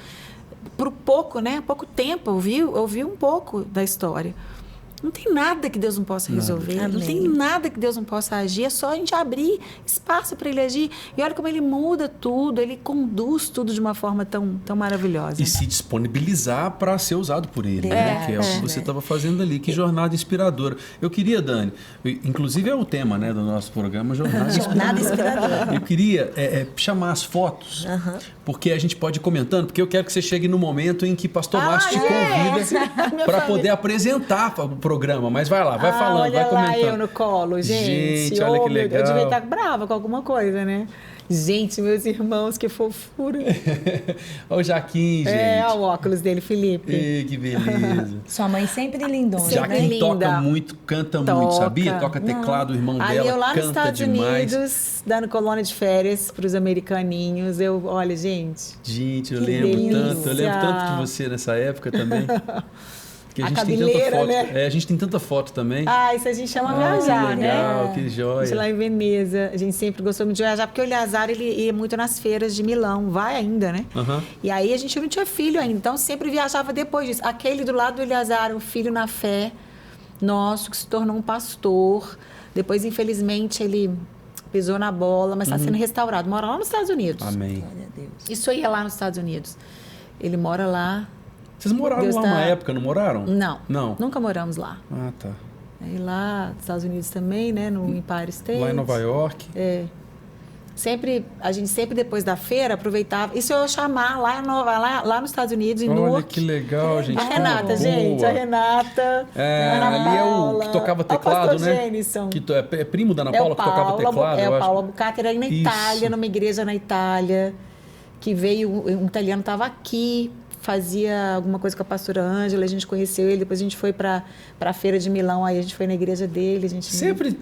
Por pouco, né? Pouco tempo, eu vi um pouco da história. Não tem nada que Deus não possa resolver. Amém. Não tem nada que Deus não possa agir. É só a gente abrir espaço para Ele agir. E olha como Ele muda tudo. Ele conduz tudo de uma forma tão maravilhosa. E se disponibilizar para ser usado por ele, né? Que é o que você estava fazendo ali. Que jornada inspiradora. Eu queria, Dani, inclusive é o tema, né, do nosso programa, jornada inspiradora. Eu queria chamar as fotos, porque a gente pode ir comentando, porque eu quero que você chegue no momento em que Pastor Márcio te convida para poder apresentar o programa. Mas vai lá, vai falando, olha vai comentando. Olha lá eu no colo, gente. Gente, olha que legal. Eu devia estar brava com alguma coisa, né? Gente, meus irmãos, que fofura. Olha o Jaquim, gente. É, olha o óculos dele, Felipe. Ei, que beleza. Sua mãe sempre lindona, Sempre Jaquim né? linda. toca muito, canta muito, sabia? Toca teclado, o irmão Ali dela eu lá nos canta Estados demais. Unidos, dando colônia de férias para os americaninhos. Olha, gente. Gente, eu Que lembro delícia. tanto. Eu lembro tanto de você nessa época também. Que A gente tem tanta cabeleira, foto. né? É, a gente tem tanta foto também. Ah, isso a gente chama Que viajar, legal, né? que A gente joia. lá em Veneza, a gente sempre gostou muito de viajar, porque o Eleazar, ele ia muito nas feiras de Milão, vai ainda, né? E aí a gente não tinha filho ainda, então sempre viajava depois disso. Aquele do lado do Eleazar, o filho na fé, nosso, que se tornou um pastor. Depois, infelizmente, ele pisou na bola, mas está sendo restaurado. Mora lá nos Estados Unidos. Amém. Glória a Deus. Isso aí é lá nos Estados Unidos. Ele mora lá. Vocês moraram Deus lá tá- uma época, não moraram? Não. Não? Nunca moramos lá. Ah, tá. Aí lá nos Estados Unidos também, né? No Empire State. Lá em Nova York. É. A gente sempre depois da feira aproveitava. Isso eu ia chamar lá nos Estados Unidos, em Olha Newark. que legal, gente. A Renata, Boa. gente. A Renata. É, Ana ali é o Paula, que tocava é o teclado, pastor né? Jenison. Que é primo da Ana É Paula o que tocava teclado, é eu o acho. Paulo Albuquerque, era aí na Isso. Itália, numa igreja na Itália, que veio, um italiano estava aqui, fazia alguma coisa com a pastora Ângela, a gente conheceu ele, depois a gente foi para a feira de Milão, aí a gente foi na igreja dele, a gente... Sempre,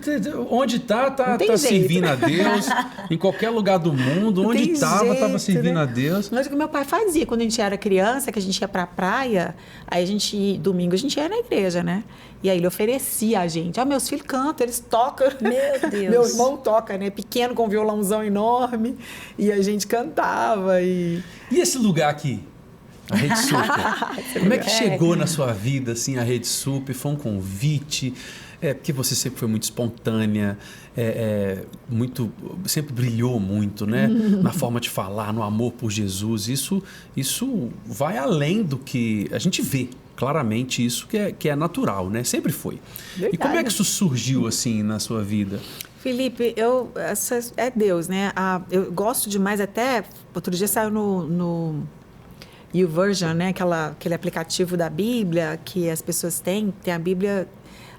onde tá Não tem jeito. servindo a Deus. Em qualquer lugar do mundo, Não onde tem tava jeito, servindo né? a Deus. Mas o que meu pai fazia quando a gente era criança, que a gente ia pra praia, aí domingo a gente ia na igreja, né? E aí ele oferecia a gente. Meus filhos cantam, eles tocam. Meu Deus. Meu irmão toca, né? Pequeno, com um violãozão enorme. E a gente cantava e... E esse lugar aqui? A Rede Super. Como é que chegou na sua vida, assim, a Rede Super? Foi um convite? Porque você sempre foi muito espontânea, sempre brilhou muito, né? Na forma de falar, no amor por Jesus. Isso vai além do que a gente vê. Claramente isso que é natural, né? Sempre foi. Verdade. E como é que isso surgiu, assim, na sua vida? Felipe, é Deus, né? Eu gosto demais até... Outro dia saiu no YouVersion, né? Aquele aplicativo da Bíblia que as pessoas têm. Tem a Bíblia...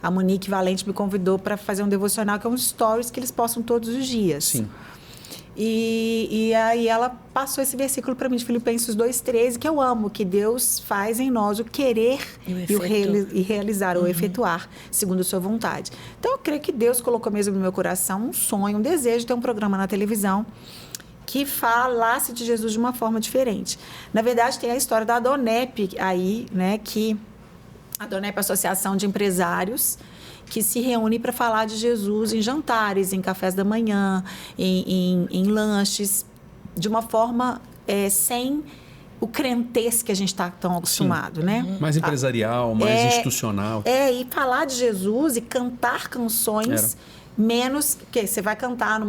A Monique Valente me convidou para fazer um devocional, que é um stories que eles postam todos os dias. Sim. E aí ela passou esse versículo para mim de Filipenses 2,13, que eu amo, que Deus faz em nós o querer e realizar, ou efetuar, segundo a sua vontade. Então, eu creio que Deus colocou mesmo no meu coração um sonho, um desejo de ter um programa na televisão que falasse de Jesus de uma forma diferente. Na verdade, tem a história da Adonep aí, né, que a Adonep é a Associação de Empresários que se reúne para falar de Jesus em jantares, em cafés da manhã, em lanches, de uma forma sem o crentez que a gente está tão acostumado, né? Mais empresarial, mais institucional. E falar de Jesus e cantar canções... Menos que você vai cantar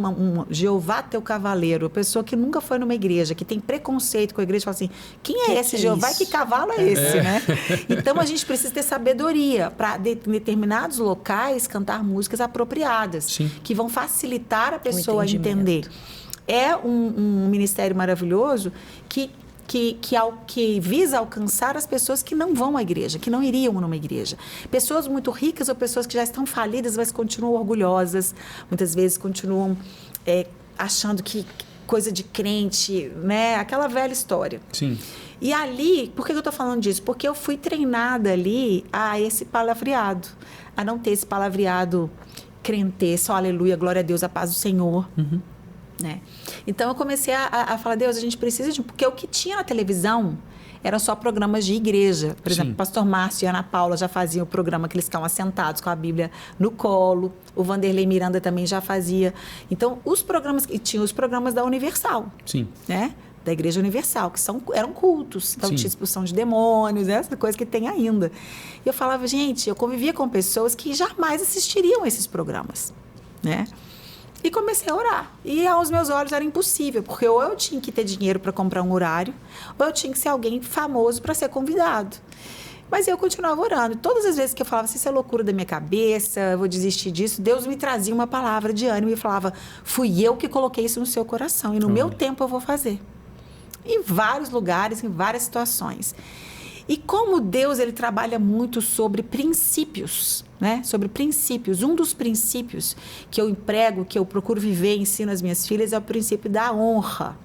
Jeová teu cavaleiro, a pessoa que nunca foi numa igreja, que tem preconceito com a igreja, fala assim, quem é esse Jeová? Que cavalo é esse, né? Então, a gente precisa ter sabedoria para, em determinados locais, cantar músicas apropriadas, Sim. que vão facilitar a pessoa a entender. É um ministério maravilhoso que visa alcançar as pessoas que não vão à igreja, que não iriam numa igreja. Pessoas muito ricas ou pessoas que já estão falidas, mas continuam orgulhosas, muitas vezes continuam achando que coisa de crente, né? Aquela velha história. Sim. E ali, por que eu estou falando disso? Porque eu fui treinada ali a esse palavreado, a não ter esse palavreado crentez, só aleluia, glória a Deus, a paz do Senhor. Uhum. Né? Então, eu comecei a falar, Deus, a gente precisa de... Porque o que tinha na televisão eram só programas de igreja. Por exemplo, o pastor Márcio e a Ana Paula já faziam o programa que eles estavam assentados com a Bíblia no colo. O Vanderlei Miranda também já fazia. Então, os programas... E tinha os programas da Universal. Sim. Né? Da Igreja Universal, que eram cultos. Então, tinha expulsão de demônios, essa coisa que tem ainda. E eu falava, gente, eu convivia com pessoas que jamais assistiriam a esses programas, né? E comecei a orar. E aos meus olhos era impossível, porque ou eu tinha que ter dinheiro para comprar um horário, ou eu tinha que ser alguém famoso para ser convidado. Mas eu continuava orando. Todas as vezes que eu falava, isso é loucura da minha cabeça, eu vou desistir disso, Deus me trazia uma palavra de ânimo e falava, fui eu que coloquei isso no seu coração, e no meu tempo eu vou fazer. Em vários lugares, em várias situações. E como Deus, ele trabalha muito sobre princípios, né? Sobre princípios. Um dos princípios que eu emprego, que eu procuro viver e ensino às minhas filhas é o princípio da honra.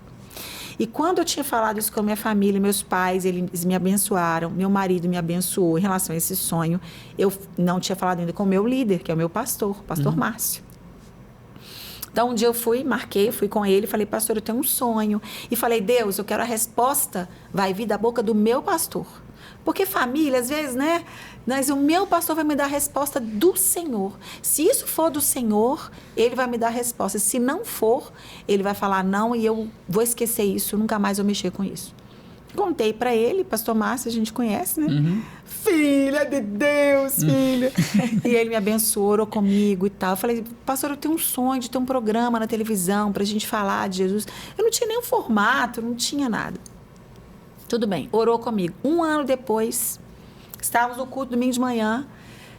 E quando eu tinha falado isso com a minha família, meus pais, eles me abençoaram, meu marido me abençoou em relação a esse sonho. Eu não tinha falado ainda com o meu líder, que é o meu pastor, Márcio. Então, um dia eu fui com ele, falei, pastor, eu tenho um sonho. E falei, Deus, eu quero a resposta, vai vir da boca do meu pastor. Porque família, às vezes, né? Mas o meu pastor vai me dar a resposta do Senhor. Se isso for do Senhor, ele vai me dar a resposta. Se não for, ele vai falar não e eu vou esquecer isso, nunca mais vou mexer com isso. Contei para ele, pastor Márcio, a gente conhece, né? Uhum. Filha de Deus, filha. E ele me abençoou, orou comigo e tal. Eu falei, pastor, eu tenho um sonho de ter um programa na televisão pra gente falar de Jesus. Eu não tinha nenhum formato, não tinha nada. Tudo bem, orou comigo. 1 ano depois, estávamos no culto domingo de manhã,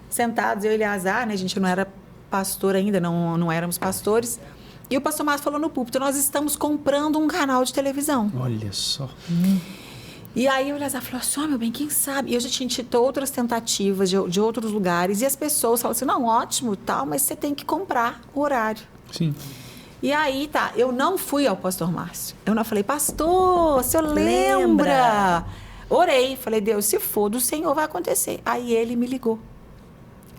sentados, eu e Eleazar, né? A gente não era pastor ainda, não éramos pastores. E o pastor Márcio falou no púlpito, nós estamos comprando um canal de televisão. Olha só. E aí o Eleazar falou assim, meu bem, quem sabe? E eu já tinha tido outras tentativas de outros lugares. E as pessoas falaram assim, não, ótimo, tal, mas você tem que comprar o horário. Sim. E aí, eu não fui ao pastor Márcio. Eu não falei, pastor, o senhor lembra? Orei, falei, Deus, se for do Senhor, vai acontecer. Aí ele me ligou.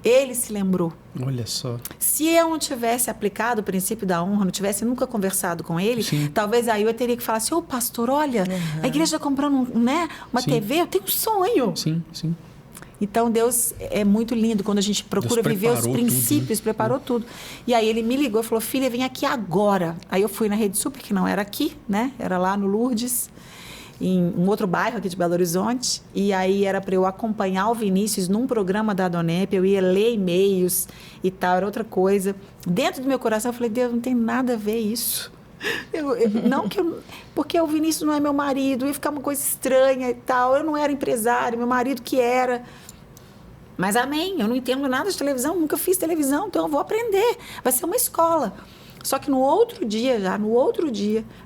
Ele se lembrou. Olha só. Se eu não tivesse aplicado o princípio da honra, não tivesse nunca conversado com ele, talvez aí eu teria que falar assim, pastor, olha, a igreja está comprando uma TV, eu tenho um sonho. Sim, sim. Então, Deus é muito lindo quando a gente procura viver os princípios, preparou tudo. E aí ele me ligou e falou, filha, vem aqui agora. Aí eu fui na Rede Super, que não era aqui, né? Era lá no Lourdes, em um outro bairro aqui de Belo Horizonte. E aí era para eu acompanhar o Vinícius num programa da Adonep, eu ia ler e-mails e tal, era outra coisa. Dentro do meu coração eu falei, Deus, não tem nada a ver isso. Porque o Vinícius não é meu marido, ia ficar uma coisa estranha e tal. Eu não era empresário, meu marido que era. Mas amém, eu não entendo nada de televisão, nunca fiz televisão, então eu vou aprender. Vai ser uma escola. Só que no outro dia,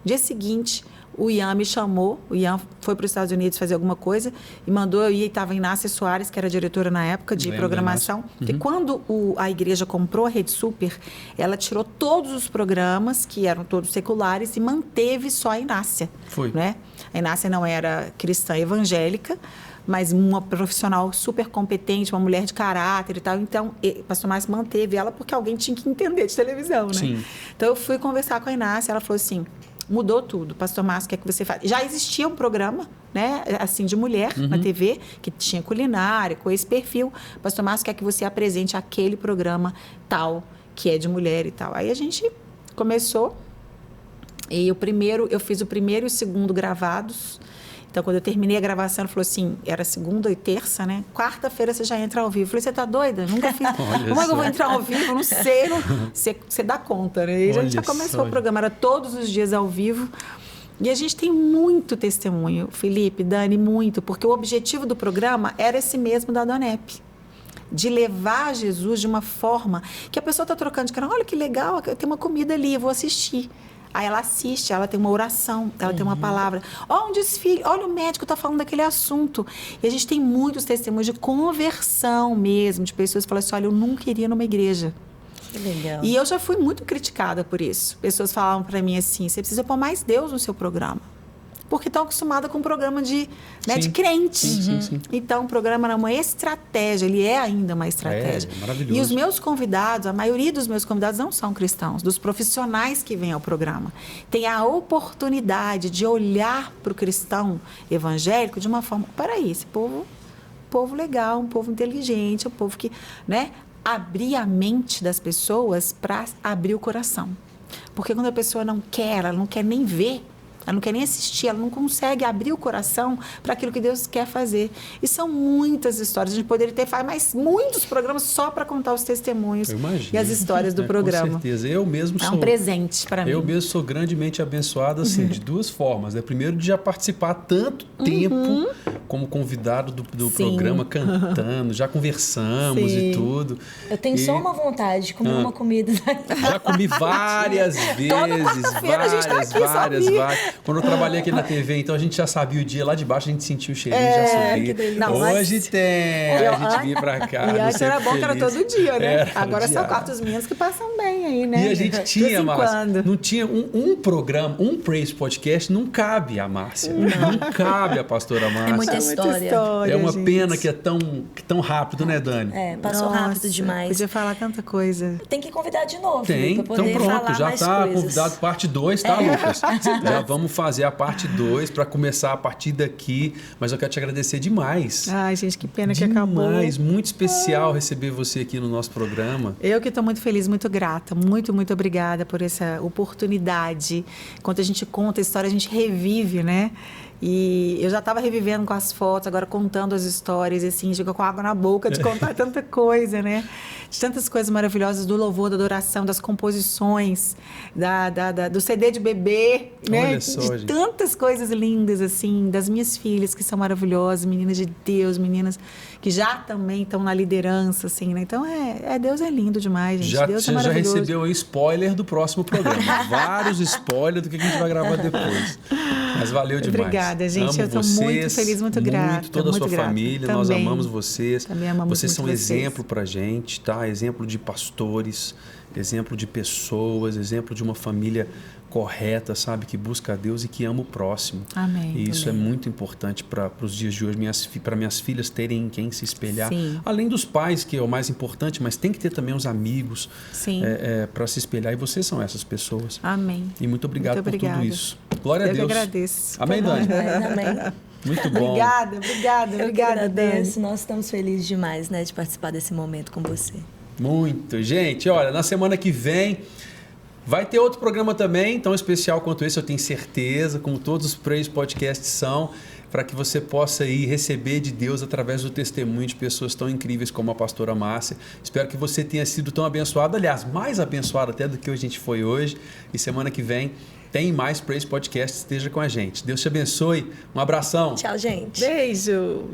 dia seguinte, o Ian me chamou. O Ian foi para os Estados Unidos fazer alguma coisa e mandou eu ir. Estava Inácia Soares, que era diretora na época de programação. Porque quando a igreja comprou a Rede Super, ela tirou todos os programas, que eram todos seculares, e manteve só a Inácia. Foi. Né? A Inácia não era cristã evangélica, mas uma profissional super competente, uma mulher de caráter e tal. Então, o pastor Márcio manteve ela porque alguém tinha que entender de televisão, né? Sim. Então, eu fui conversar com a Inácia, ela falou assim, mudou tudo, pastor Márcio, o que é que você faz? Já existia um programa, né, assim, de mulher na TV, que tinha culinária, com esse perfil. Pastor Márcio quer que você apresente aquele programa tal, que é de mulher e tal. Aí a gente começou, e eu fiz o primeiro e o segundo gravados. Então, quando eu terminei a gravação, ele falou assim, era segunda e terça, né? Quarta-feira você já entra ao vivo. Eu falei, você tá doida? Nunca fiz. Como é que eu vou entrar ao vivo? Não sei. Você dá conta, né? E a gente já começou o programa, era todos os dias ao vivo. E a gente tem muito testemunho, Felipe, Dani, muito, porque o objetivo do programa era esse mesmo da Donep. De levar Jesus de uma forma que a pessoa está trocando de canal. Olha que legal, tem uma comida ali, eu vou assistir. Aí ela assiste, ela tem uma oração, ela tem uma palavra. Olha um desfile, olha o médico está falando daquele assunto. E a gente tem muitos testemunhos de conversão mesmo, de pessoas que falam assim, olha, eu nunca iria numa igreja. Que legal. E eu já fui muito criticada por isso. Pessoas falavam para mim assim, você precisa pôr mais Deus no seu programa. Porque estão acostumadas com um programa de crente. Sim. Então, o programa era uma estratégia, ele é ainda uma estratégia. É maravilhoso. E os meus convidados, a maioria dos meus convidados não são cristãos, dos profissionais que vêm ao programa. Tem a oportunidade de olhar para o cristão evangélico de uma forma, peraí, esse povo legal, um povo inteligente, um povo que, né, abrir a mente das pessoas para abrir o coração. Porque quando a pessoa não quer, ela não quer nem ver, ela não quer nem assistir, ela não consegue abrir o coração para aquilo que Deus quer fazer. E são muitas histórias. A gente poderia ter mais muitos programas só para contar os testemunhos e as histórias do programa. Com certeza. Eu mesmo sou... É um presente para mim. Eu mesmo sou grandemente abençoado, assim, de duas formas. Né? Primeiro, de já participar tanto tempo como convidado do programa, cantando, já conversamos e tudo. Eu tenho só uma vontade de comer uma comida. Já comi várias vezes, várias. Quando eu trabalhei aqui na TV, então a gente já sabia o dia lá de baixo, a gente sentia o cheirinho, já subia. Hoje tem, a gente vinha pra cá. E antes era bom que era todo dia, né? Agora são diário. quartos menos que passam bem aí, né? E a gente tinha, Márcia, não tinha um programa, um Praise Podcast, não cabe a Márcia. Não cabe a pastora Márcia. É muita história. É uma gente. pena que é tão rápido, né, Dani? Passou rápido demais. Podia falar tanta coisa. Tem que convidar de novo, Tem, pra poder então pronto, falar já mais tá coisas. convidado parte 2, tá, Lucas? Já vamos fazer a parte 2 para começar a partir daqui, mas eu quero te agradecer demais. Ai, gente, que pena que acabou. Demais, muito especial receber você aqui no nosso programa. Eu que estou muito feliz, muito grata, muito obrigada por essa oportunidade. Enquanto a gente conta a história, a gente revive, né? E eu já estava revivendo com as fotos, agora contando as histórias, e assim, chega com água na boca de contar tanta coisa, né? De tantas coisas maravilhosas do louvor, da adoração, das composições, do CD de bebê, né? Olha só, de gente. tantas coisas lindas, assim, das minhas filhas, que são maravilhosas, meninas de Deus, meninas que já também estão na liderança, assim, né? Então, Deus é lindo demais, gente. Deus é Você já maravilhoso. recebeu aí spoiler do próximo programa. Vários spoilers do que a gente vai gravar depois. Mas valeu demais. Obrigada, gente. Amo eu estou vocês, muito feliz, muito grata. toda a muito sua grata. família, Também. nós amamos vocês. Também amamos vocês muito são vocês. exemplo pra gente, tá? Exemplo de pastores, exemplo de pessoas, exemplo de uma família correta, sabe? Que busca a Deus e que ama o próximo. Amém. E isso Amém. é muito importante para os dias de hoje, para minhas filhas terem em quem se espelhar. Sim. Além dos pais, que é o mais importante, mas tem que ter também os amigos para se espelhar. E vocês são essas pessoas. Amém. E muito obrigado Muito por obrigada. tudo isso. Glória a Eu Deus. que agradeço. Amém, Dani? Amém. Muito bom. Obrigada, Dani. agradeço. Nós estamos felizes demais, né, de participar desse momento com você. Muito. Gente, olha, na semana que vem vai ter outro programa também, tão especial quanto esse, eu tenho certeza, como todos os Praise Podcasts são, para que você possa aí receber de Deus através do testemunho de pessoas tão incríveis como a pastora Márcia. Espero que você tenha sido tão abençoado, aliás, mais abençoado até do que a gente foi hoje. E semana que vem tem mais Praise Podcast, esteja com a gente. Deus te abençoe. Um abração. Tchau, gente. Beijo.